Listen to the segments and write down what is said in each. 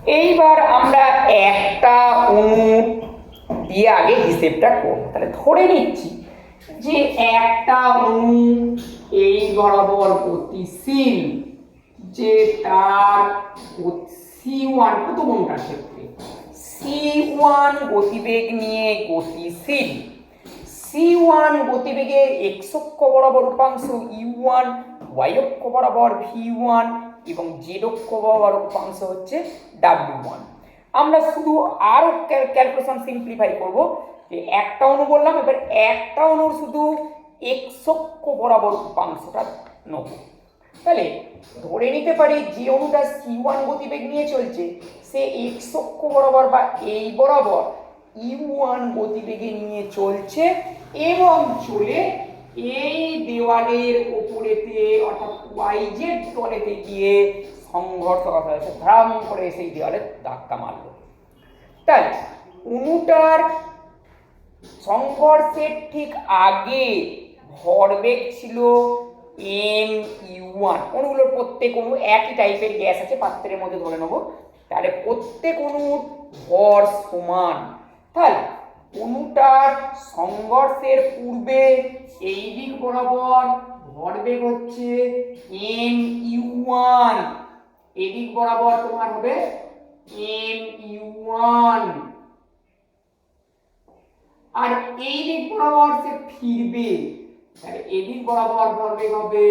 এইবার আমরা একটা অণু দিয়ে আগে হিসেবটা করব। তাহলে ধরে নিচ্ছি যে একটা অণু এই বরাবর গতিশীল, যে তার C1 প্রথম অণুটার ক্ষেত্রে C1 গতিবেগ নিয়ে গতিশীল, C1 গতিবেগের x অক্ষ বরাবর উপাংশ u1, y অক্ষ বরাবর v1 এবং z অক্ষ বরাবর উপাংশ হচ্ছে w1। আমরা শুধু আরো ক্যালকুলেশন সিম্পলিফাই করব যে একটা অণু বললাম, এবার একটা অণুর শুধু x অক্ষ বরাবর উপাংশটা নেব। তাহলে ধরে নিতে পারি যে অণুটা C1 গতিবেগ নিয়ে চলছে সে x অক্ষ বরাবর বা এই বরাবর u1 গতিবেগে নিয়ে চলছে এবং চলে এই দেওয়ালের উপরেতে অর্থাৎ yz তলেতে গিয়ে সংঘর্ষ হয়েছে, ধাম করে সেই দেওয়ালে ধাক্কা মারল। তাই অণুটার সংঘর্ষের ঠিক আগে ভরবেগ ছিল mu1। অণুগুলোর প্রত্যেক অণু একই টাইপের গ্যাস আছে পাত্রের মধ্যে ধরে নেব, তাহলে প্রত্যেক অণুর ভর সমান। তাহলে অণুটার সংঘর্ষের পূর্বে এই দিক বরাবর ভরবেগ হচ্ছে mu1, এদিক বরাবর তোমার হবে mu1, আর এই দিক বরাবর সে ফিরবে, তাহলে এদিক বরাবর ভরবেগ হবে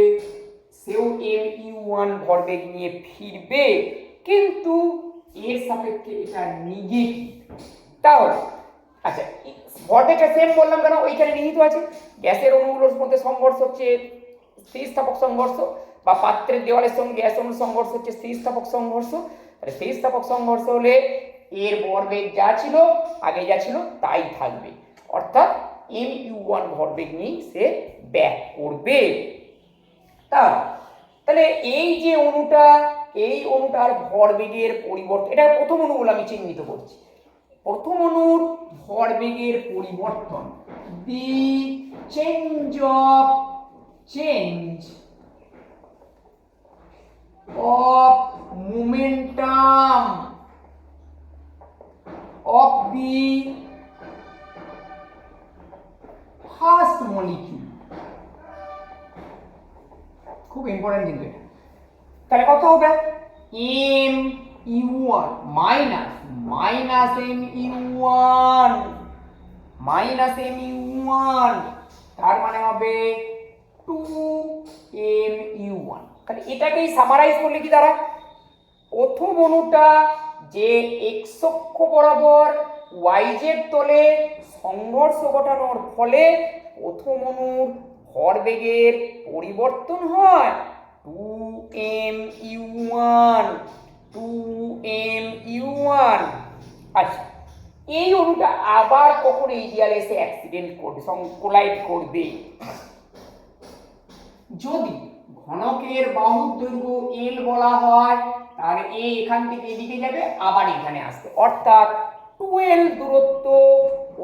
সেও mu1 ভরবেগ নিয়ে ফিরবে, কিন্তু এর সাপেক্ষে এটা নেগেটিভ। তাহলে আচ্ছা ভরবেগটা সেম বললাম কেন, ওইখানে নিহিত আছে গ্যাসের অণুগুলোর মধ্যে সংঘর্ষ হচ্ছে স্থিতিস্থাপক সংঘর্ষ, বা পাত্রের দেওয়ালের সঙ্গে গ্যাস অণুর সংঘর্ষ হচ্ছে স্থিতিস্থাপক সংঘর্ষ। তাহলে স্থিতিস্থাপক সংঘর্ষ হলে এর ভরবেগ যা ছিল আগে যা ছিল তাই থাকবে, অর্থাৎ mu1 ভরবেগ নিয়ে সে ব্যাক করবে। তাহলে এই যে অণুটা, এই অণুটার ভরবেগের পরিবর্তন, এটা প্রথম অণুগুলো আমি চিহ্নিত করছি। প্রথম অণুর ভরবেগের পরিবর্তন, the change of momentum of the first molecule, খুব ইম্পর্টেন্ট কিন্তু এটা। তাহলে কত হবে mu1 মাইনাস mu1 তার মানে হবে 2mu1। তাহলে এটাকেই সামারাইজ করলে কি দাঁড়ায়, প্রথম অণুটা যে x অক্ষ বরাবর yz তলে সংঘর্ষ ঘটানোর ফলে প্রথম অণুর ভরবেগের পরিবর্তন হয় 2mu1। আচ্ছা এই অণুটা আবার কখন এই দেয়ালে এসে অ্যাক্সিডেন্ট করবে, কোলাইড করবে, যদি ঘনকের বাহুর দৈর্ঘ্য l বলা হয়, তাহলে এ এখান থেকে এদিকে যাবে আবার এখানে আসবে, অর্থাৎ 12 দূরত্ব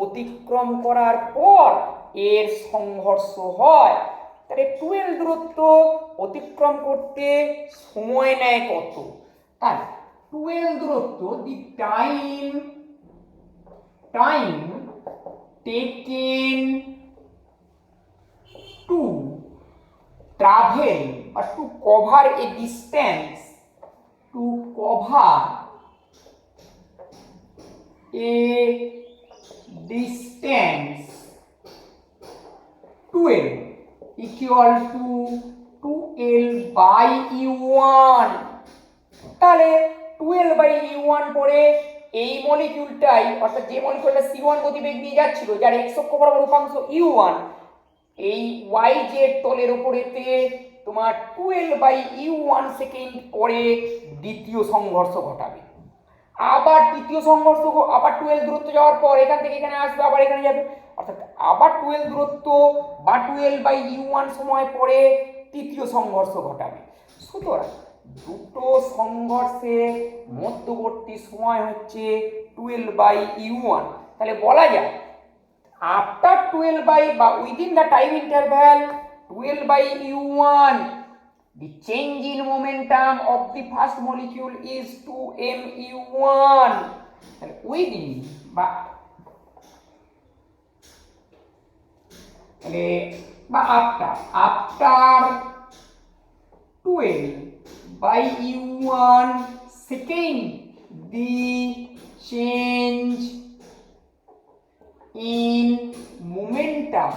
অতিক্রম করার পর এর সংঘর্ষ হয়। তাহলে 12 দূরত্ব অতিক্রম করতে সময় নেয় কত, তাহলে 12 দূরত্ব the time taken to travel or to cover a distance, to cover a distance 12 equal to 2l by u1। তাহলে 12 by u1 পরে এই মলিকিউলটাই, অর্থাৎ যে মলিকিউলটা C1 গতিবেগ নিয়ে যাচ্ছিল যার x অক্ষ বরাবর উপাংশ u1, এই yz তলের উপরেতে তোমার 12 বাই u1 সেকেন্ড পরে দ্বিতীয় সংঘর্ষ ঘটাবে, আবার তৃতীয় সংঘর্ষ আবার 12 দূরত্ব যাওয়ার পর এখান থেকে এখানে আসবে আবার এখানে যাবে, অর্থাৎ আবার 12 দূরত্ব বা 12 বাই u1 সময় পরে তৃতীয় সংঘর্ষ ঘটাবে। সুতরাং দুটো সংঘর্ষের মধ্যবর্তী সময় হচ্ছে 12 বাই u1। তাহলে বলা যায় after 12 by বা within the time interval 12 by u1 the change in momentum of the first molecule is 2mu1 within বা after 12 by u1 second the change in momentum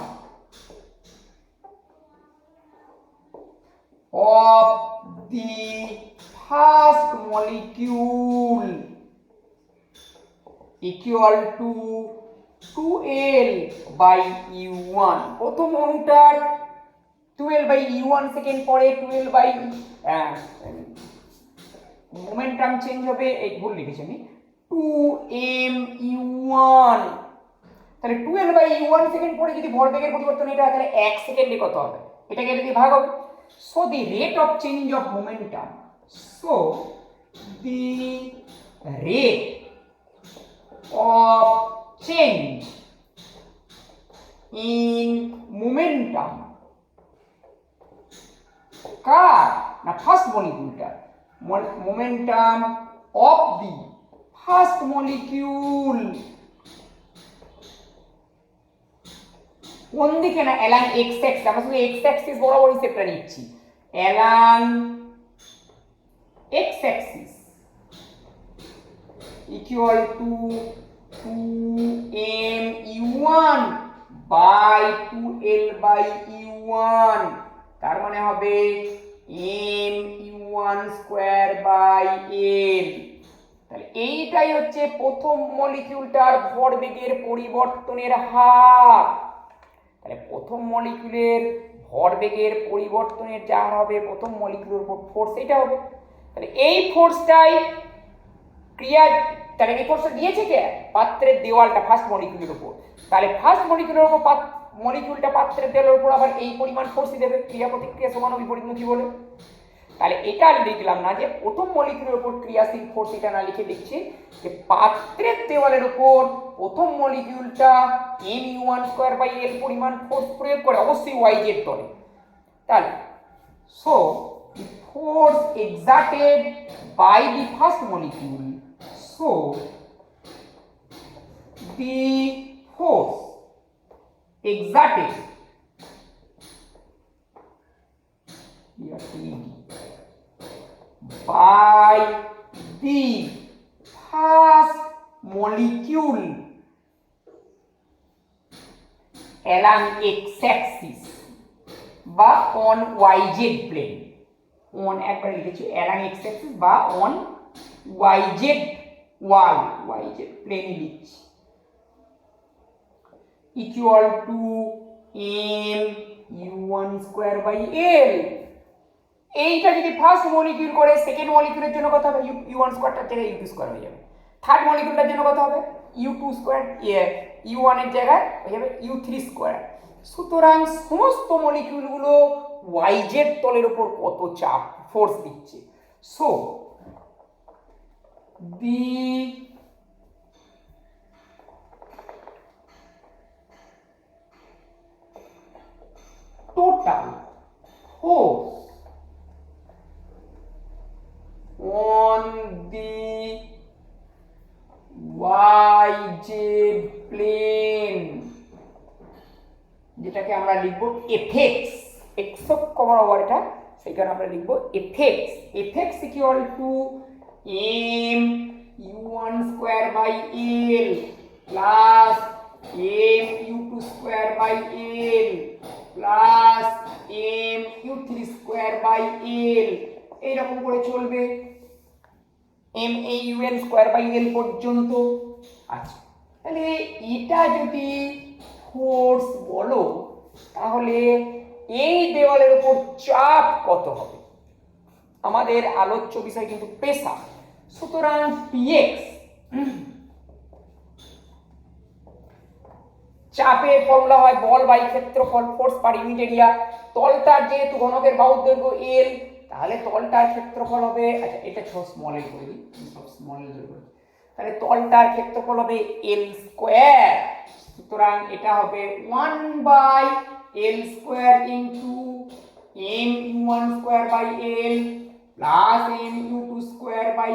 of the first molecule equal to 2L by U1 প্রথম অণুটার 12 by U1 second পরে 12 by momentum change হবে এই ভুল লিখেছি আমি 2mu1 তাহলে 12 by U1 second পরে যদি ভরবেগের পরিবর্তন এটা হয় তাহলে 1 সেকেন্ডে কত হবে এটাকে যদি ভাগ হবে so the rate of change of momentum so the rate of change in momentum কার না first মলিকিউলটা momentum of the first molecule কোন দিকে না along x axis আমরা শুধু x axis বরাবর হিসেবটা নিচ্ছি along x axis equal to 2mu1 by 2l by u1 তার মানে হবে mu1 স্কয়ার বাই l তাহলে এইটাই হচ্ছে প্রথম মলিকিউলটার ভরবেগের পরিবর্তনের হার তাহলে প্রথম মলিকিউলের ভরবেগের পরিবর্তনের যা হবে প্রথম মলিকিউলের উপর ফোর্স এটা হবে তাহলে এই ফোর্সটাই ক্রিয়া তাহলে এই ফোর্সটা দিয়েছে কে পাত্রের দেওয়ালটা ফার্স্ট মলিকিউলের উপর তাহলে ফার্স্ট মলিকিউলের উপর মলিকিউলটা পাত্রের দেওয়ালের উপর আবার এই পরিমাণ ফোর্সই দেবে ক্রিয়া প্রতিক্রিয়া সমান বিপরীতমুখী বলে তাহলে এটা লিখলাম না যে প্রথম মলিকিউলের উপর ক্রিয়াশীল ফোর্স এটা না লিখে লিখছি যে পাত্রের দেওয়ালের উপর প্রথম মলিকিউলটা mu1 স্কয়ার বাই l পরিমাণ ফোর্স প্রয়োগ করে অবশ্যই yz তলে তাহলে so the force exerted by the first molecule so the force exerted by the first molecule along x-axis বা on yz plane on একবার লিখেছি along x-axis বা on yz yz plane লিখছি equal to mu1 square by l এইটা যদি first molecule করে second মলিকিউলের জন্য কত হবে u1 স্কয়ারটার জায়গায় u2 স্কয়ার হয়ে যাবে থার্ড মলিকিউলটার জন্য কত হবে u2 স্কয়ার u1 এর জায়গায় হয়ে যাবে u3 স্কয়ার সুতরাং সমস্ত মলিকিউলগুলো yz তলের উপর কত চাপ ফোর্স দিচ্ছে so the total force on the yz plane যেটাকে আমরা লিখব fx x কমন ওভার এটা সেখানে আমরা লিখব fx equal to mu1 square by l plus mu2 square by l plus mu3 square by l এইরকম করে চলবে maun স্কয়ার বাই l পর্যন্ত আচ্ছা তাহলে এটা যদি ফোর্স বলো তাহলে এই দেওয়ালের উপর চাপ কত হবে আমাদের আলোচ্য বিষয় কিন্তু প্রেসার সুতরাং px চাপের ফর্মুলা হয় বল বাই ক্ষেত্রফল ফোর্স পার ইউনিট এরিয়া তলটার যেহেতু ঘনকের বাহুর দৈর্ঘ্য l তাহলে তলটার ক্ষেত্রফল হবে আচ্ছা এটা ছোট স্মল এল করে দিই সব স্মল এল করে তাহলে তলটার ক্ষেত্রফল হবে l স্কয়ার সুতরাং এটা হবে 1 by l square into mu1 square by L plus mu2 square by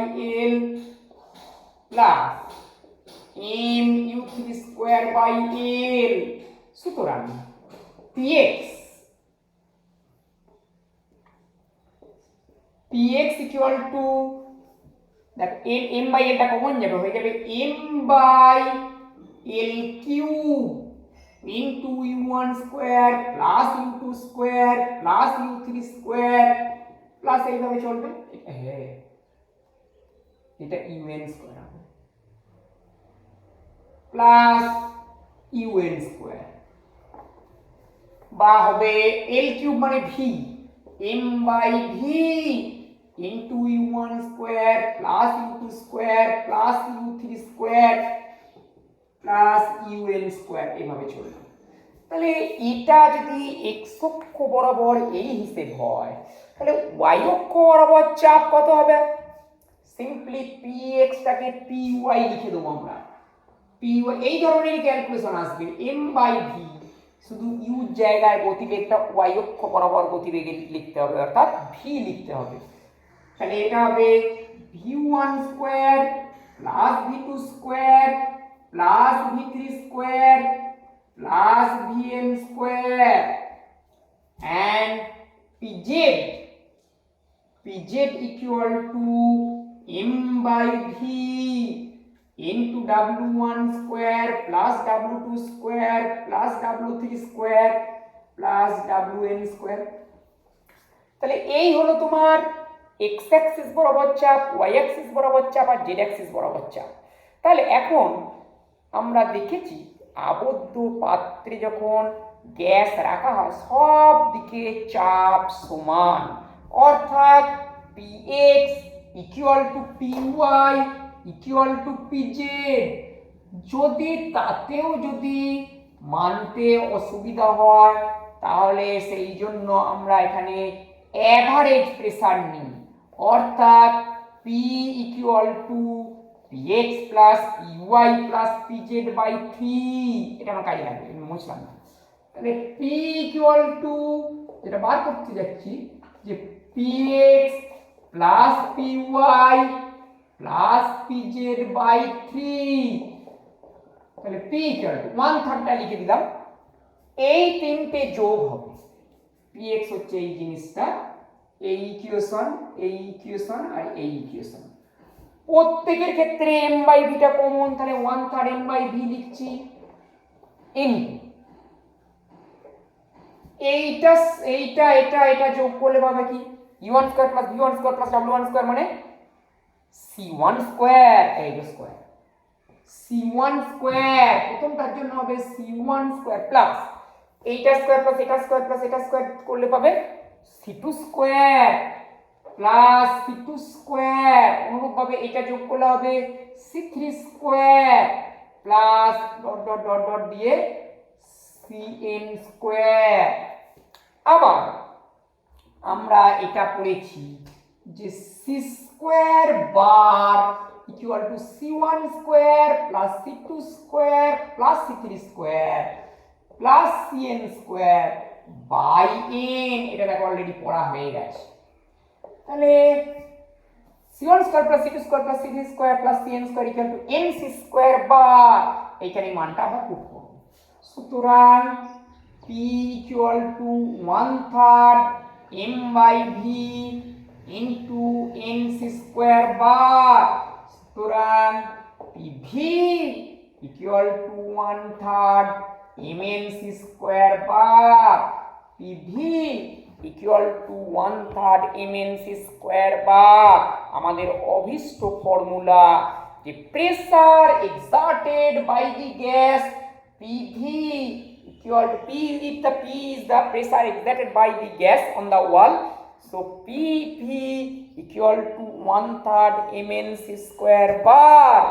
L plus mu3 square by L সুতরাং px equal to দেখ m by l টা কমন যাবে হয়ে যাবে m by l cube into u1 square plus u2 square plus u3 square plus এইভাবে চলবে হ্যাঁ এটা un square হবে plus un square বা হবে l cube মানে v m by v into u1 square plus u2 square plus u3 square plus un square এইভাবে চলবে তাহলে এটা যদি x অক্ষ বরাবর এই হিসেব হয় তাহলে y অক্ষ বরাবর চাপ কত হবে সিম্পলি px টাকে py লিখে দেবো আমরা py এই ধরনের ক্যালকুলেশন আসবে m by v শুধু u জায়গায় গতিবেগটা y অক্ষ বরাবর গতিবেগে লিখতে হবে অর্থাৎ v লিখতে হবে তাহলে এটা হবে v1 square plus v2 square plus v3 square plus vn square and pz equal to m by v into w1 square plus w2 square plus w3 square plus wn square তাহলে এই হলো তোমার x Axis বরাবর চাপ y Axis বরাবর চাপ আর z Axis বরাবর চাপ তাহলে এখন আমরা দেখেছি আবদ্ধ পাত্রে যখন গ্যাস রাখা হয় সব দিকে চাপ সমান অর্থাৎ px equal to py equal to pz যদি তাতেও যদি মানতে অসুবিধা হয় তাহলে সেই জন্য আমরা এখানে অ্যাভারেজ প্রেসার নিই অর্থাৎ p equal to px plus py plus pz by 3 এটা আমার কাজে লাগবে আমি মুছলাম না তাহলে p equal to যেটা বার করতে যাচ্ছি যে px plus py plus pz by 3 তাহলে p equal to 1/3টা লিখে দিলাম এই তিনটে যোগ হবে px হচ্ছে এই জিনিসটা এই ইকুয়েশন আর এই ইকুয়েশন প্রত্যেকের ক্ষেত্রে m by v টা কমন তাহলে 1/3 m by v লিখছি এইটা যোগ করলে পাবে কি u1 square plus v1 square plus w1 square মানে c1 স্কয়ার এই যে স্কয়ার c1 স্কয়ার প্রথমটার জন্য হবে c1 স্কয়ার প্লাস এইটা স্কয়ার প্লাস এটা স্কয়ার প্লাস এটা স্কয়ার করলে পাবে c2 square plus c2 square অনুরূপভাবে এটা যোগ করলে হবে c3 square plus dot dot dot dot দিয়ে cn স্কয়ার আবার আমরা এটা পড়েছি যে c square bar equal to c1 square plus c2 square plus c3 square plus cn square by n এটা দেখো অলরেডি পড়া হয়ে গেছে তাহলে c1 square plus c2 square plus c3 square plus cn square equal to nc square bar এইখানে মানটা আমরা put করব সুতরাং p equal to 1/3 m by v into nc square bar সুতরাং pv equal to 1/3 mnc square bar pv equal to 1/3 mnc square bar আমাদের অভিষ্ট formula যে pressure exerted by the gas pv equal to p if the p is the pressure exerted by the gas on the wall so pp equal to 1/3 mnc square bar